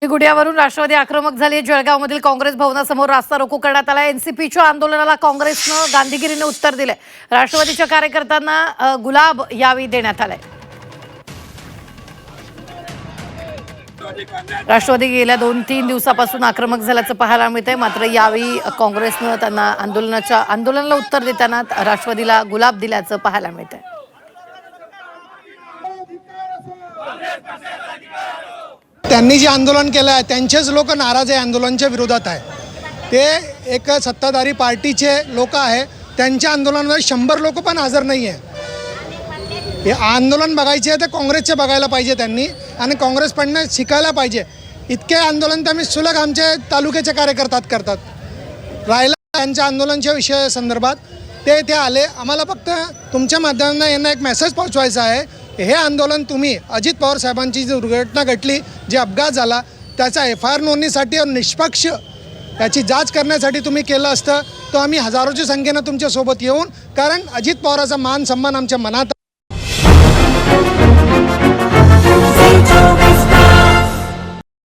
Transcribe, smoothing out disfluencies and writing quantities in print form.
गुढियावरून राष्ट्रवादी आक्रमक झाली। जळगावमधील काँग्रेस भवनासमोर रास्ता रोको करण्यात आला। एनसीपीच्या आंदोलनाला काँग्रेसनं गांधीगिरीने उत्तर दिले। राष्ट्रवादीच्या कार्यकर्त्यांना गुलाब यावेळी देण्यात आलाय। राष्ट्रवादी गेल्या 2-3 दिवसापासून आक्रमक झाल्याचं पाहायला मिळतंय। मात्र यावेळी काँग्रेसनं त्यांना आंदोलनाला उत्तर देताना राष्ट्रवादीला गुलाब दिल्याचं पाहायला मिळतंय। त्यांनी जे आंदोलन केलं आहे त्यांचेच लोक नाराज आहे, आंदोलनाच्या विरोधात आहे। ते एक सत्ताधारी पार्टीचे लोक आहे, त्यांच्या आंदोलनामध्ये 100 लोक पण हजर नाही आहे। हे आंदोलन बघायचे आहे तर काँग्रेसचे बघायला पाहिजे त्यांनी, आणि काँग्रेसकडनं शिकायला पाहिजे। इतके आंदोलन तर आम्ही सुलग आमच्या तालुक्याचे कार्यकर्ता करतात। राहिला त्यांच्या आंदोलनाच्या विषय संदर्भात ते आले। आम्हाला फक्त तुमच्या माध्यमातून यांना एक मेसेज पोहोचवायचा आहे, हे आंदोलन तुम्ही अजित पवार साहेबांची जी दुर्घटना घडली, जे अपघात झाला, त्याचा FIR नोंदणीसाठी आणि निष्पक्ष याची जांच करण्यासाठी तुम्ही केलं असतं तर आम्ही हजारोच्या संख्येनं तुमच्यासोबत येऊन, कारण अजित पवाराचा मान सन्मान आमच्या मनात